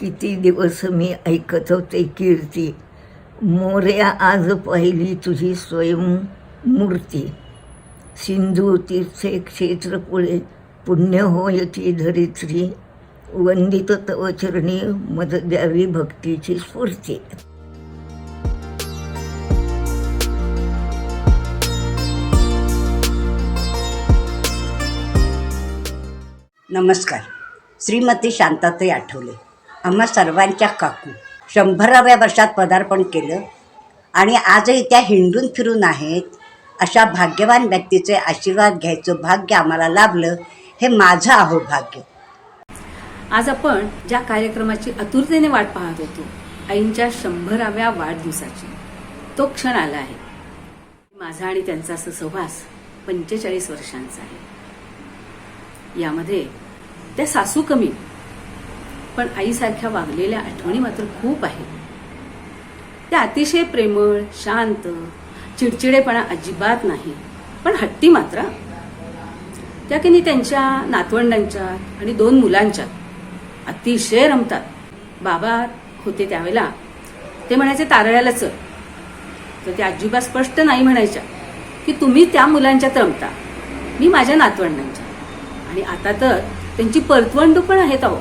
किती दिवस मी ऐकत होते कीर्ती, मोरया आज पाहिली तुझी स्वयंमूर्ती. सिंधू तीर्थे क्षेत्रपुळे पुण्य होयती धरित्री, वंदित तव चरणी मद द्यावी भक्तीची स्फूर्ती. नमस्कार. श्रीमती शांताताई आठवले आम्हा सर्वांच्या काकू 100व्या वर्षात पदार्पण केलं आणि आजही त्या हिंडून फिरून आहेत. अशा भाग्यवान व्यक्तीचे आशीर्वाद घ्यायचं भाग्य आम्हाला लाभलं, हे माझं अहोभाग्य. आज आपण ज्या कार्यक्रमाची आतुरतेने वाट पाहत होतो, आईंच्या 100व्या वाढदिवसाची, तो क्षण आला आहे. माझा आणि त्यांचा सहवास 45 वर्षांचा आहे. यामध्ये त्या सासू कमी, पण आईसारख्या वागलेल्या आठवणी मात्र खूप आहेत. त्या अतिशय प्रेमळ, शांत, चिडचिडेपणा अजिबात नाही, पण हट्टी मात्र. त्या की त्यांच्या नातवंडांच्या आणि 2 मुलांच्या अतिशय रमतात. बाबा होते त्यावेळेला ते म्हणायचे तारळ्याला चल, तर त्या अजिबात स्पष्ट नाही म्हणायच्या की तुम्ही त्या मुलांच्यात रमता, मी माझ्या नातवंडांच्या. आणि आता तर त्यांची परतवंडू पण आहेत. अहो,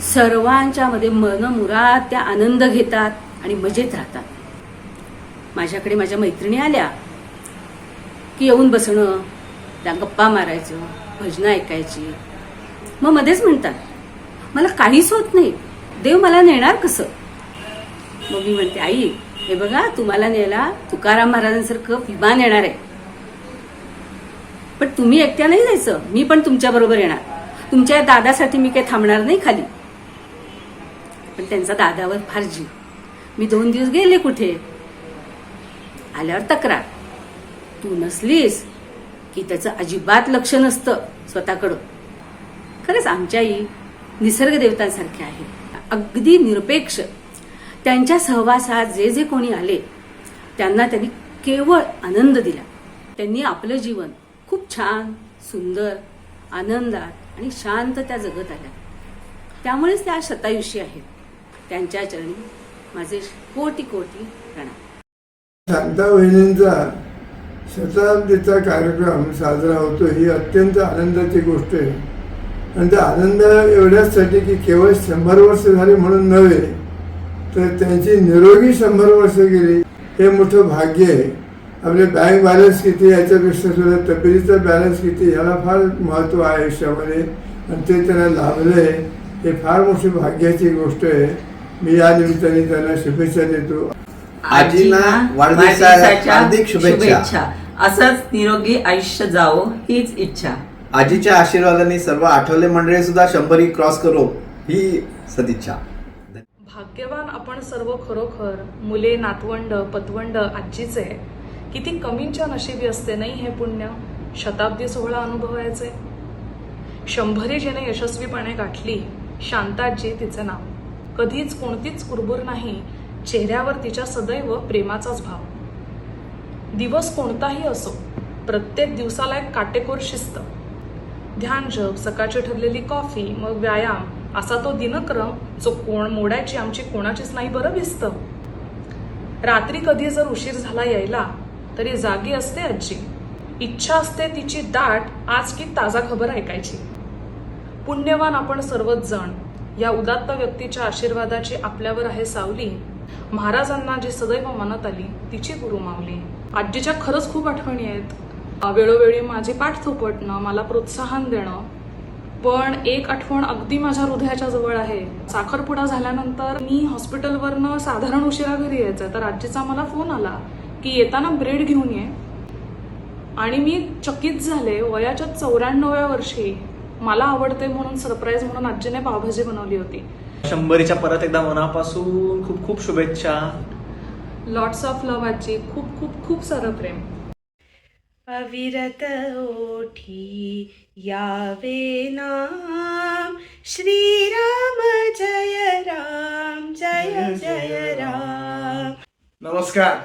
सर्वांच्या मध्ये मनमुराद त्या आनंद घेतात आणि मजेत राहतात. माझ्याकडे माझ्या मैत्रिणी आल्या की येऊन बसणं, त्या गप्पा मारायचं, भजनं ऐकायची. मग मध्येच म्हणतात, मला काहीच होत नाही, देव मला नेणार कसं? मग मी म्हणते, आई हे बघा, तुम्हाला न्यायला तुकाराम महाराजांसारखं विमान येणार आहे, पण तुम्ही एकट्या नाही जायचं, मी पण तुमच्या बरोबर येणार. तुमच्या दादासाठी मी काही थांबणार नाही खाली. पण त्यांचा दादावर फार जीव. मी 2 दिवस गेले कुठे, आल्यावर तक्रार, तू नसलीस की त्याचं अजिबात लक्ष नसतं स्वतःकडं. खरंच आमच्या आई निसर्ग देवतांसारख्या आहेत, अगदी निरपेक्ष. त्यांच्या सहवासात जे जे कोणी आले त्यांना त्यांनी केवळ आनंद दिला. त्यांनी आपलं जीवन खूप छान, सुंदर, आनंदात आणि शांत त्या जगत आल्या. त्यामुळेच त्या शतायुषी आहेत. त्यांच्या चरणी माझे कोटी कोटी प्रणाम. शांता वहिनींचा शताब्दीचा कार्यक्रम साजरा होतो, ही अत्यंत आनंदाची गोष्ट आहे. आणि त्या आनंद एवढ्याचसाठी की केवळ 100 वर्ष झाली म्हणून नव्हे, तर त्यांची निरोगी 100 वर्ष गेली, हे मोठं भाग्य आहे. आपले बँक बॅलन्स किती, याच्यापेक्षा सुद्धा तब्येतीचा बॅलन्स किती, ह्याला फार महत्त्व आहे आयुष्यामध्ये, आणि ते त्यांना लाभलं आहे, हे फार मोठी भाग्याची गोष्ट आहे. मी या निमित्ताने त्यांना शुभेच्छा देतो. आजींना वाढदिवसाच्या हार्दिक शुभेच्छा. असंच निरोगी आयुष्य जावो हीच इच्छा. आजीच्या आशीर्वादाने सर्व आठवले मंडळी सुद्धा 100 क्रॉस करो, ही सदिच्छा. भाग्यवान आपण सर्व खरोखर. मुले, नातवंड, पतवंड, आजीचे किती कमींच्या नशिबी असते नाही हे पुण्य. शताब्दी सोहळा अनुभवायचे. 100 जिने यशस्वीपणे गाठली, शांताजी तिचे नाव. कधीच कोणतीच कुरबुर नाही, चेहऱ्यावर तिच्या सदैव प्रेमाचाच भाव. दिवस कोणताही असो, प्रत्येक दिवसाला एक काटेकोर शिस्त. ध्यान, जप, सकाळची ठरलेली कॉफी, मग व्यायाम, असा तो दिनक्रम जो कोण मोडायची आमची कोणाचीच नाही बरं भिस्त. रात्री कधी जर उशीर झाला यायला तरी जागी असते आजी. इच्छा असते तिची दाट आज की ताजा खबर ऐकायची. पुण्यवान आपण सर्वच जण. या उदात्त व्यक्तीच्या आशीर्वादाची आपल्यावर आहे सावली. महाराजांना जी सदैव मनात आली तिची गुरु माऊली. आजीच्या खरंच खूप आठवणी आहेत. वेळोवेळी माझी पाठ थोपटणं, मला प्रोत्साहन देणं. पण एक आठवण अगदी माझ्या हृदयाच्या जवळ आहे. साखरपुडा झाल्यानंतर मी हॉस्पिटलवरनं साधारण उशिरा घरी यायचं, तर आजीचा मला फोन आला की येताना ब्रेड घेऊन ये. आणि मी चकित झाले. वयाच्या 94व्या वर्षी मला आवडते म्हणून सरप्राईज म्हणून आजीने पावभाजी बनवली होती. 100च्या परत एकदा मनापासून खूप खूप शुभेच्छा. लॉट्स ऑफ लव्ह आजी. खूप खूप खूप सारं प्रेम. अविरत ओठी यावे नाम, श्रीराम जय राम जय जय राम. नमस्कार.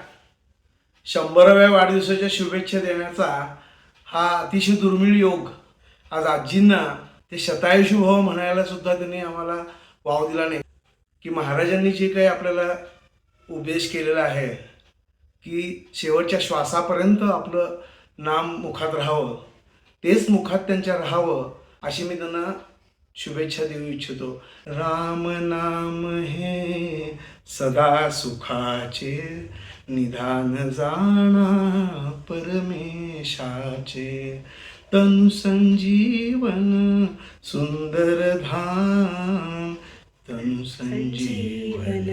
100व्या वाढदिवसाच्या शुभेच्छा देण्याचा हा अतिशय दुर्मिळ योग. आज आजींना ते शतायुषी भव म्हणायला सुद्धा त्यांनी आम्हाला वाव दिला नाही. की महाराजांनी जे काही आपल्याला उपदेश केलेला आहे की शेवटच्या श्वासापर्यंत आपलं नाम मुखात राहावं, तेच मुखात त्यांच्या राहावं, अशी मी त्यांना शुभेच्छा देऊ इच्छितो. राम नाम हे सदा सुखाचे, निधान जाणा परमेशाचे, तनु संजीवन सुंदर धाम, तनु संजीवन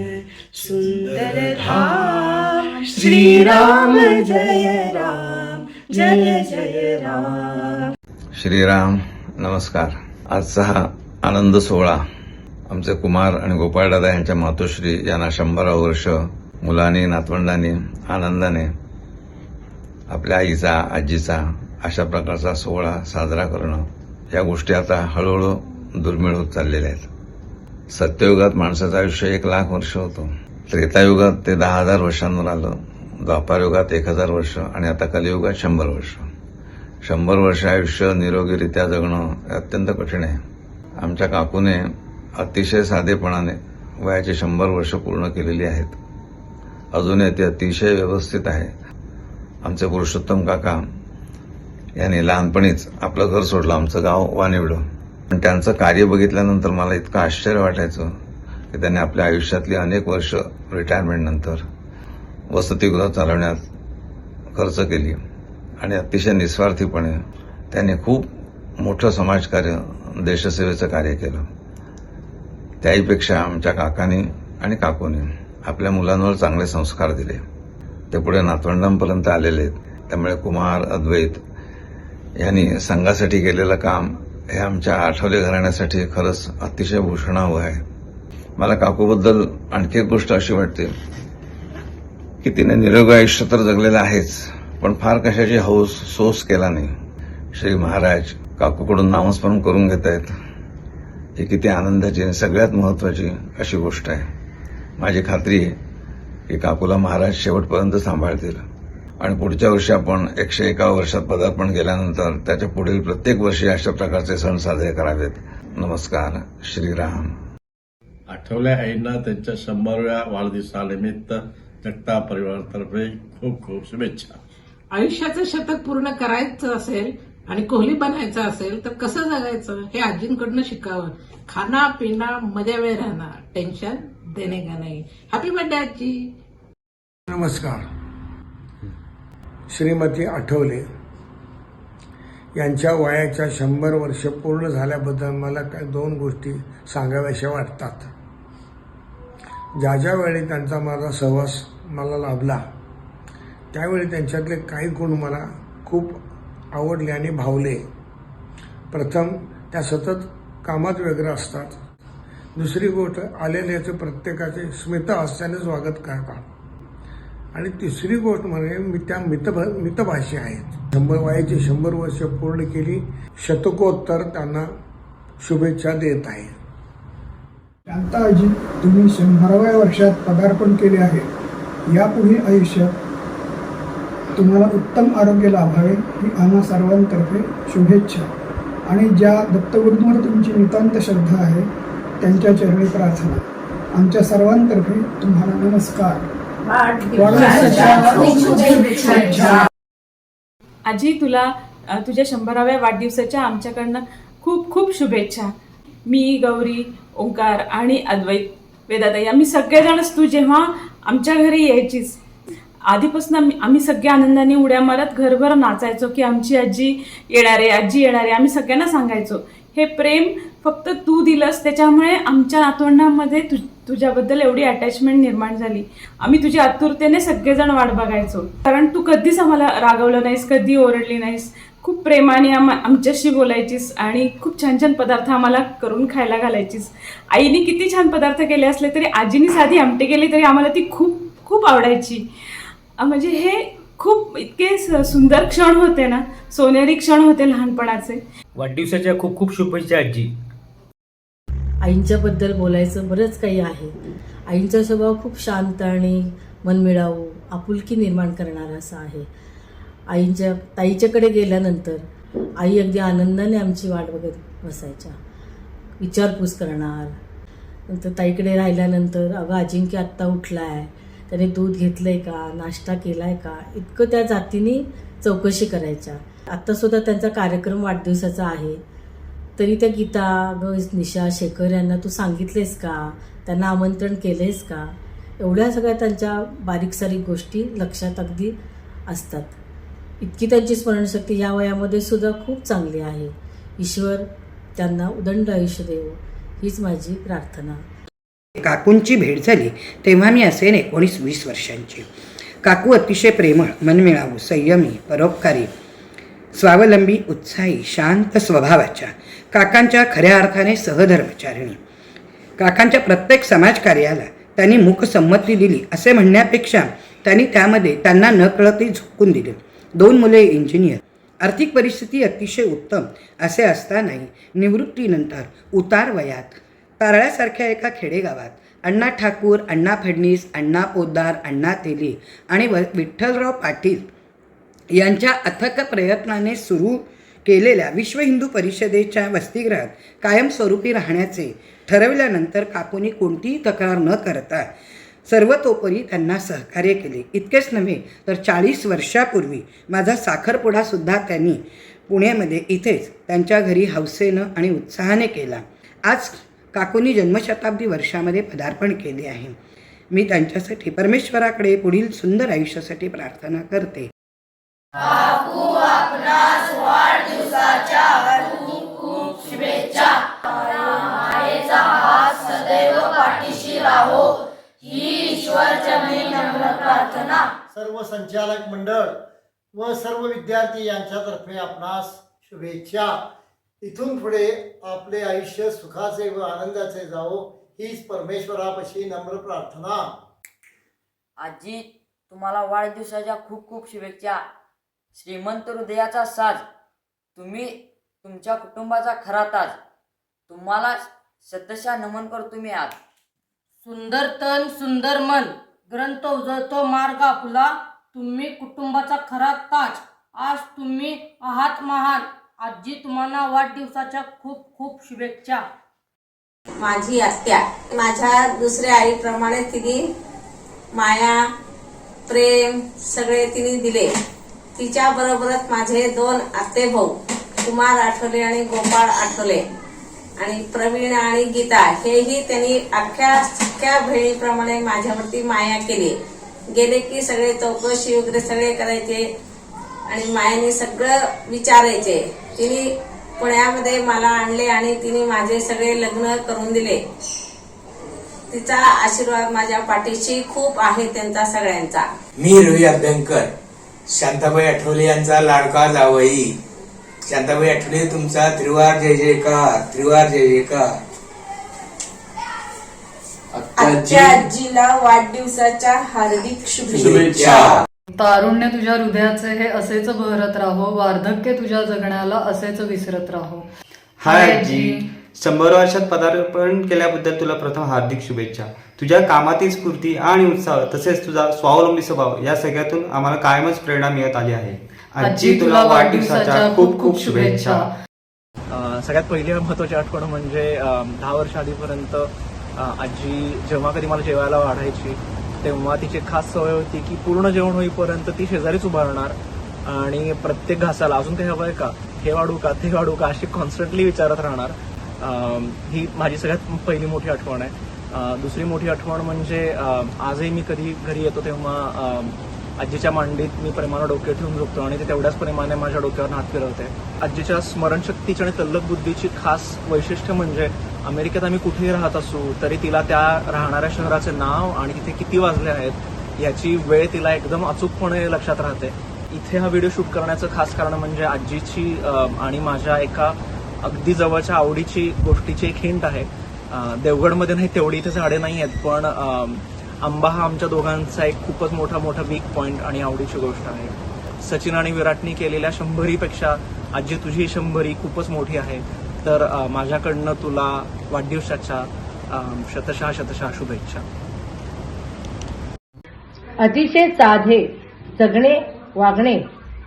सुंदर धाम. श्रीराम जय राम, जय जय राम. श्रीराम नमस्कार. आजचा हा आनंद सोहळा आमचे कुमार आणि गोपाळदादा यांच्या मातोश्री यांना 100 वर्ष मुलांनी नातवंडांनी आनंदाने आपल्या आईचा आजीचा अशा प्रकारचा सोहळा साजरा करणं, या गोष्टी आता हळूहळू दुर्मिळ होत चाललेल्या आहेत. सत्ययुगात माणसाचं आयुष्य 1,00,000 वर्ष होतं. त्रेतायुगात ते 10,000 वर्षांवर आलं. द्वापारयुगात 1,000 वर्ष आणि आता कलियुगात 100 वर्ष. 100 वर्ष आयुष्य निरोगीरित्या जगणं अत्यंत कठीण आहे. आमच्या काकूने अतिशय साधेपणाने वयाची 100 वर्ष पूर्ण केलेली आहेत. अजूनही ते अतिशय व्यवस्थित आहे. आमचे पुरुषोत्तम काका यांनी लहानपणीच आपलं घर सोडलं, आमचं गाव वानिवडं. पण त्यांचं कार्य बघितल्यानंतर मला इतकं आश्चर्य वाटायचं की त्यांनी आपल्या आयुष्यातली अनेक वर्ष रिटायरमेंटनंतर वसतिगृह चालवण्यात खर्च केली आणि अतिशय निस्वार्थीपणे त्यांनी खूप मोठं समाजकार्य, देशसेवेचं कार्य केलं. त्याहीपेक्षा आमच्या काकांनी आणि काकूंनी आपल्या मुलांवर चांगले संस्कार दिले. ते पुढे नातवंडांपर्यंत आलेले आहेत. त्यामुळे कुमार, अद्वैत यांनी संघासाठी केलेलं काम हे आमच्या आठवले घराण्यासाठी खरंच अतिशय भूषणावं आहे. मला काकूबद्दल आणखी एक गोष्ट अशी वाटते की तिने निरोगी आयुष्य तर जगलेलं आहेच, पण फार कशाची हौस सोस केला नाही. श्री महाराज काकूकडून नामस्मरण करून घेत आहेत, ही किती आनंदाची आणि सगळ्यात महत्वाची अशी गोष्ट आहे. माझी खात्री आहे की काकूला महाराज शेवटपर्यंत सांभाळतील आणि पुढच्या वर्षी आपण 101 वर्षात पदार्पण केल्यानंतर त्याच्या पुढील प्रत्येक वर्षी अशा प्रकारचे सण साजरे करावेत. नमस्कार. श्रीराम. आठवले आईंना त्यांच्या 100व्या वाढदिवसानिमित्त जगताप परिवारातर्फे खूप खूप शुभेच्छा. आयुष्याचं शतक पूर्ण करायचं असेल आणि कोहली बनायचं असेल तर कसं जगायचं हे आजींकडनं शिकावं. खाना पिना मजा में रहना, टेन्शन देने का नाही. हॅपी बर्थडे आजी. नमस्कार. श्रीमती आठवले यांच्या वयाच्या 100 वर्ष पूर्ण झाल्याबद्दल मला काही 2 गोष्टी सांगाव्याशा वाटतात. ज्या ज्या वेळी त्यांचा माझा सहवास मला लाभला त्यावेळी त्यांच्यातले काही गुण मला खूप आवडले आणि भावले. प्रथम, त्या सतत कामात व्यग्र असतात. दुसरी गोष्ट, आलेल्याचे प्रत्येकाचे स्मितहास्याने स्वागत करतात. आणि तिसरी गोष्ट म्हणजे त्या मितभाषी आहेत. वयाची 100 वर्ष पूर्ण केली, शतकोत्तर त्यांना शुभेच्छा देत आहे. शांताजी, तुम्ही 100व्या वर्षात पदार्पण केले आहे. यापुढील आयुष्यात तुम्हाला उत्तम आरोग्य लाभावे ही आम्हा सर्वांतर्फे शुभेच्छा. आणि ज्या दत्तगुरूंवर तुमची नितांत श्रद्धा आहे त्यांच्या चरणी प्रार्थना. आमच्या सर्वांतर्फे तुम्हाला नमस्कार. आजी, तुला तुझ्या 100व्या वाढदिवसाच्या आमच्याकडनं खूप खूप शुभेच्छा. मी, गौरी, ओंकार आणि अद्वैत, वेदाताई, आम्ही सगळेजणच तू जेव्हा आमच्या घरी यायचीस आधीपासून आम्ही सगळे आनंदाने उड्या मारत घरभर नाचायचो की आमची आजी येणार आहे, आजी येणार आहे. आम्ही सगळ्यांना सांगायचो. हे प्रेम फक्त तू दिलंस, त्याच्यामुळे आमच्या नातवंडांमध्ये तुझ्याबद्दल एवढी अटॅचमेंट निर्माण झाली. आम्ही तुझ्या आतुरतेने सगळेजण वाट बघायचो, कारण तू कधीच आम्हाला रागवलं नाहीस, कधी ओरडली नाहीस. खूप प्रेमाने आमच्याशी बोलायचीस आणि खूप छान छान पदार्थ आम्हाला करून खायला घालायचीस. आईने किती छान पदार्थ केले असले तरी आजीने साधी आमटी केली तरी आम्हाला ती खूप खूप आवडायची. म्हणजे हे खूप इतके सुंदर क्षण होते ना, सोनेरी क्षण होते लहानपणाचे. वाढदिवसाच्या खूप खूप शुभेच्छा आजी. आईंच्याबद्दल बोलायचं बरंच काही आहे. आईंचा स्वभाव खूप शांत आणि मनमिळावू, आपुलकी निर्माण करणारा असा आहे. ताईच्याकडे गेल्यानंतर आई अगदी आनंदाने आमची वाट बघत बसायच्या, विचारपूस करणार, नंतर ताईकडे राहिल्यानंतर अगं अजिंक्य आत्ता उठला आहे, त्याने दूध घेतलं आहे का, नाश्ता केला आहे का, इतकं त्या जातीने चौकशी करायच्या. आत्तासुद्धा त्यांचा कार्यक्रम वाढदिवसाचा आहे, तरी त्या गीता, अगं निशा, शेखर यांना तू सांगितलेस का, त्यांना आमंत्रण केलेस का, एवढ्या सगळ्या त्यांच्या बारीक सारीक गोष्टी लक्षात अगदी असतात. इतकी त्यांची स्मरणशक्ती या वयामध्ये सुद्धा खूप चांगली आहे. ईश्वर त्यांना उदंड आयुष्य देवो हीच माझी प्रार्थना. काकूंची भेट झाली तेव्हा मी असेन 19-20 वर्षांची. काकू अतिशय प्रेमळ, मनमिळावू, संयमी, परोपकारी, स्वावलंबी, उत्साही, शांत स्वभावाच्या, काकांच्या खऱ्या अर्थाने सहधर्मचारिणी. काकांच्या प्रत्येक समाजकार्याला त्यांनी मूकसंमती दिली असे म्हणण्यापेक्षा त्यांनी त्यामध्ये त्यांना नकळतही झुकून दिले. 2 मुले इंजिनियर, आर्थिक परिस्थिती अतिशय उत्तम असे असतानाही निवृत्तीनंतर उतार वयात कारळ्यासारख्या एका खेडेगावात अण्णा ठाकूर, अण्णा फडणीस, अण्णा पोद्दार, अण्णा तेली आणि विठ्ठलराव पाटील यांच्या अथक प्रयत्नाने सुरू केलेल्या विश्व हिंदू परिषदेच्या वसतिगृहात कायमस्वरूपी राहण्याचे ठरवल्यानंतर काकूंनी कोणतीही तक्रार न करता सर्वतोपरी त्यांना सहकार्य केले. इतकेच नव्हे तर 40 वर्षापूर्वी माझा साखरपुडासुद्धा त्यांनी पुण्यामध्ये इथेच त्यांच्या घरी हौसेनं आणि उत्साहाने केला. आज काकूंनी जन्मशताब्दी वर्षामध्ये पदार्पण केले आहे. मी त्यांच्यासाठी परमेश्वराकडे पुढील सुंदर आयुष्यासाठी प्रार्थना करते. सर्व संचालक मंडळ व सर्व विद्यार्थी यांच्यातर्फे आपणास शुभेच्छा. इथून पुढे आपले आयुष्य सुखाचे व आनंदाचे जावो हीच परमेश्वरापाशी नम्र प्रार्थना. आजी, तुम्हाला वाढदिवसाच्या खूप खूप शुभेच्छा. श्रीमंत हृदयाचा साज, तुम्ही तुमच्या कुटुंबाचा खरा ताज. तुम्हाला शतशः नमन करतो मी आज. सुंदर तन सुंदर मन, ग्रंथ उजळतो मार्ग आपला, तुम्ही कुटुंबाचा खरा ताज. आज तुम्ही आहात महान. आजी, तुम्हाला वाढदिवसाच्या खूप खूप शुभेच्छा. माझी आत्या माझ्या दुसऱ्या आईप्रमाणे तिने माया, प्रेम सगळे तिने दिले. तिच्या बरोबरच माझे 2 आते भाऊ कुमार आठवले आणि गोपाळ आठवले आणि प्रवीण आणि गीता, हेही त्यांनी अख्ख्या बहिणीप्रमाणे माझ्यावरती माया केली. गेले की सगळे चौकशी वगैरे सगळे करायचे आणि मायाने सगळं विचारायचे. तिने पुण्यामध्ये मला आणले आणि तिने माझे सगळे लग्न करून दिले. तिचा आशीर्वाद माझ्या पाठीशी खूप आहे त्यांचा सगळ्यांचा. मी रवी अभ्यंकर, शांताबाई आठवले यांचा लाडका जावई. शांताबाई आठवले, तुमचा त्रिवार जय जयकार, त्रिवार जय जयकार. आजच्या आजीला वाढदिवसाच्या हार्दिक शुभेच्छा. तारुण्य तुझ्या हृदयाचे हे असेच बहरत राहो, वार्धक्य तुझ्या जगण्याला असेच विसरत राहो. हाय आजी, 100 वर्षात पदार्पण केल्याबद्दल तुला प्रथम हार्दिक शुभेच्छा. तुझ्या कामातील स्फूर्ती आणि उत्साह तसेच तुझा स्वावलंबी स्वभाव या सगळ्यातून आम्हाला कायमच प्रेरणा मिळत आली आहे. आजी, तुला वाढदिवसाच्या खूप खूप शुभेच्छा. सगळ्यात पहिली महत्त्वाची आठवण म्हणजे 10 वर्ष आधीपर्यंत आजी जेव्हा कधी मला जेवायला वाढायची तेव्हा तिची खास सवय होती की पूर्ण जेवण होईपर्यंत ती शेजारीच उभा राहणार आणि प्रत्येक घासाला अजून काही हवंय का, हे वाढू का, ते वाढू का अशी कॉन्स्टंटली विचारत राहणार. ही माझी सगळ्यात पहिली मोठी आठवण आहे. दुसरी मोठी आठवण म्हणजे आजही मी कधी घरी येतो तेव्हा आजीच्या मांडीत मी प्रेमानं डोके ठेवून झोपतो आणि ते तेवढ्याच प्रेमाने माझ्या डोक्यावर हात फिरवते. आजीच्या स्मरणशक्तीची आणि तल्लख बुद्धीची खास वैशिष्ट्य म्हणजे अमेरिकेत आम्ही कुठेही राहत असू तरी तिला त्या राहणाऱ्या शहराचे नाव आणि तिथे किती वाजले आहेत याची वेळ तिला एकदम अचूकपणे लक्षात राहते. इथे हा व्हिडिओ शूट करण्याचं खास कारण म्हणजे आजीची आणि माझ्या एका अगदी जवळच्या आवडीची गोष्टीची एक हिंट आहे. देवगडमध्ये नाही तेवढी इथे झाडे नाही आहेत पण आंबा हा आमच्या दोघांचा एक खूपच मोठा वीक पॉइंट आणि आवडीची गोष्ट आहे. सचिन आणि विराटनी केलेल्या 100पेक्षा आजी तुझी 100 खूपच मोठी आहे. तर माझ्याकडनं तुला वाढदिवसाच्या शतशः शुभेच्छा. अतिशय साधे जगणे वागणे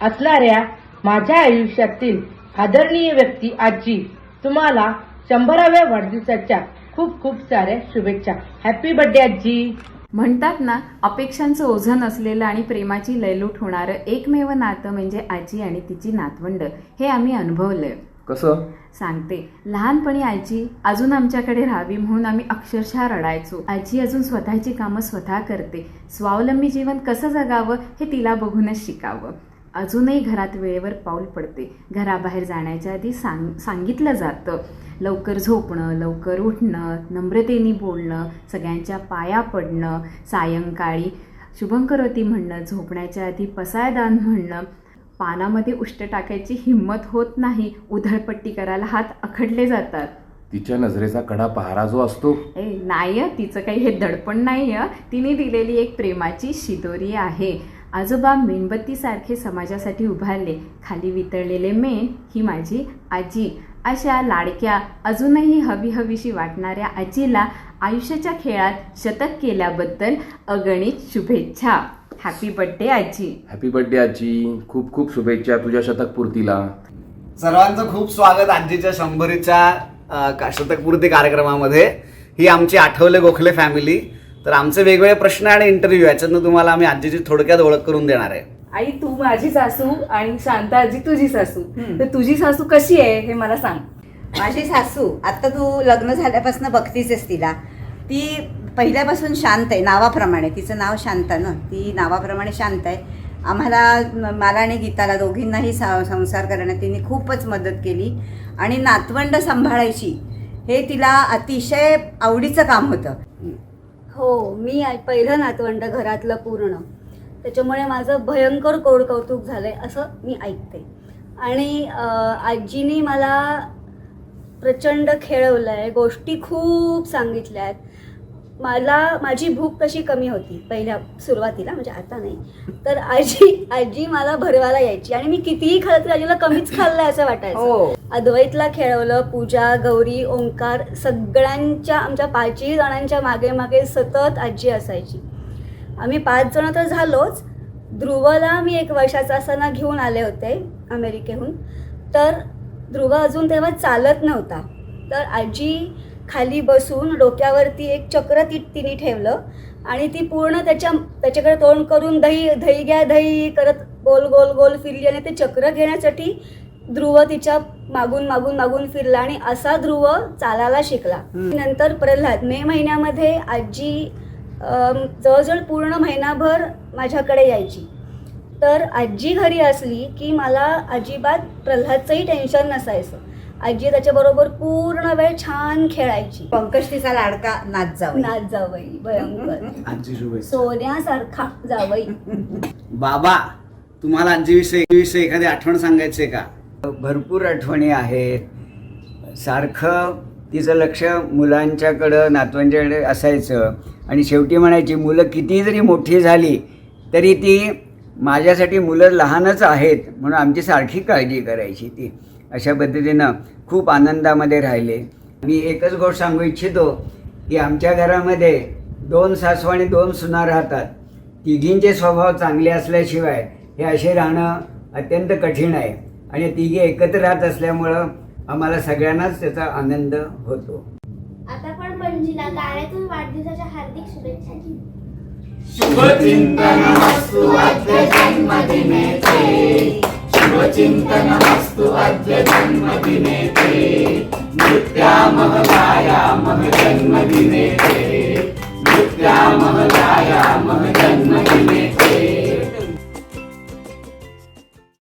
असणाऱ्या माझ्या आयुष्यातील आदरणीय व्यक्ती आजी, तुम्हाला 100व्या वाढदिवसाच्या खूप खूप साऱ्या शुभेच्छा. हॅपी बर्थडे आजी. म्हणतात ना, अपेक्षांचं ओझं असलेलं आणि प्रेमाची लयलूट होणारं एकमेव नातं म्हणजे आजी आणि तिची नातवंड. हे आम्ही अनुभवलंय. कसं? सांगते. लहानपणी आजी अजून आमच्याकडे राहावी म्हणून आम्ही अक्षरशः रडायचो. आजी अजून स्वतःची कामं स्वतः करते. स्वावलंबी जीवन कसं जगावं हे तिला बघूनच शिकावं. अजूनही घरात वेळेवर पाऊल पडते. घराबाहेर जाण्याच्या आधी सांगितलं जातं. लवकर झोपणं, लवकर उठणं, नम्रतेने बोलणं, सगळ्यांच्या पाया पडणं, सायंकाळी शुभंकरोती म्हणणं, झोपण्याच्या आधी पसायदान म्हणणं, पानामध्ये उष्ट टाकायची हिंमत होत नाही, उधळपट्टी करायला हात आखडले जातात. तिच्या नजरेचा कडा पहारा जो असतो, नाही, तिचं काही हे दडपण नाही. तिने दिलेली एक प्रेमाची शिदोरी आहे. आजोबा मेणबत्तीसारखे समाजासाठी उभारले. खाली वितळलेले मेण ही माझी आजी. अशा लाडक्या, अजूनही हवीशी वाटणाऱ्या आजीला आयुष्याच्या खेळात शतक केल्याबद्दल अगणित शुभेच्छा. हॅपी बर्थडे आजी. हॅपी बर्थडे आजी. खूप खूप शुभेच्छा तुझ्या शतकपूर्तीला. सर्वांचं खूप स्वागत आजीच्या 100च्या शतकपूर्ती कार्यक्रमामध्ये. ही आमची आठवले गोखले फॅमिली. तर आमचे वेगवेगळे प्रश्न आणि इंटरव्ह्यू याच्यातनं तुम्हाला आम्ही आजीची थोडक्यात ओळख करून देणार आहे. आई, तू माझी सासू आणि शांता आजी तुझी सासू. तर तुझी सासू कशी आहे हे मला सांग. माझी सासू आता तू लग्न झाल्यापासून बघतीस तिला, ती पहिल्यापासून शांत आहे. नावाप्रमाणे तिचं नाव शांता ना, ती नावाप्रमाणे शांत आहे. आम्हाला, मला आणि गीताला दोघींनाही संसार करण्यात तिने खूपच मदत केली. आणि नातवंड सांभाळायची हे तिला अतिशय आवडीचं काम होतं. हो, मी पहिलं नातवंड घरातलं पूर्ण, त्याच्यामुळे माझं भयंकर कौतुक झालं आहे असं मी ऐकते. आणि आजीनी मला प्रचंड खेळवलं आहे, गोष्टी खूप सांगितल्या आहेत. माझी भूक कशी कमी होती पहिल्या सुरुवातीला, म्हणजे आता नाही, तर आजी मला भरवायला यायची आणि मी कितीही खाल्लं तरी आजीला कमीच खाल्लं असं वाटायचं. अद्वैतला खेळवलं, पूजा, गौरी, ओंकार, सगळ्यांच्या, आमच्या 5ही जणांच्या मागे मागे सतत आजी असायची. आम्ही 5 जण तर झालोच. ध्रुवला मी 1 वर्षाचा असताना घेऊन आले होते अमेरिकेहून. तर ध्रुव अजून तेव्हा चालत नव्हता. तर आजी खाली बसून डोक्यावरती एक चक्र तिने ठेवलं आणि ती पूर्ण त्याच्याकडे तोंड करून दही घ्या दही करत गोल गोल गोल फिरली. आणि ते चक्र घेण्यासाठी ध्रुव तिच्या मागून फिरला आणि असा ध्रुव चालायला शिकला. नंतर प्रल्हाद मे महिन्यामध्ये आजी जवळजवळ पूर्ण महिनाभर माझ्याकडे यायची. तर आजी घरी असली की मला अजिबात प्रल्हादचंही टेन्शन नसायचं. आजी त्याच्याबरोबर पूर्ण वेळ छान खेळायची. पंकज तिचा लाडका नाच जावई भयंकर, आजी शुभेच्छा. सोन्यासारखा जावई. बाबा, तुम्हाला आजीविषयी एखादी आठवण सांगायची आहे का? भरपूर आठवणी आहेत. सारखं तिचं लक्ष मुलांच्याकडं, नातवांच्याकडे असायचं. आणि शेवटी म्हणायची, मुलं किती जरी मोठी झाली तरी ती माझ्यासाठी मुलं लहानच आहेत म्हणून आमची सारखी काळजी करायची ती. अशा पद्धतीनं खूप आनंदामध्ये राहिले. मी एकच गोष्ट सांगू इच्छितो की आमच्या घरामध्ये 2 सासू आणि 2 सुना राहतात. तिघींचे स्वभाव चांगले असल्याशिवाय हे असे राहणं अत्यंत कठीण आहे. आणि तिघी एकत्र राहत असल्यामुळं आम्हाला सगळ्यांनाच त्याचा आनंद होतो. आता पण पणजीला गाण्यातून वाढदिवसाच्या हार्दिक शुभेच्छा. शुभचिंतनमस्तु अद्य जन्मदिने ते, शुभचिंतनमस्तु अद्य जन्मदिने ते, नृत्यामः गायामः जन्मदिने ते, नृत्यामः गायामः जन्मदिने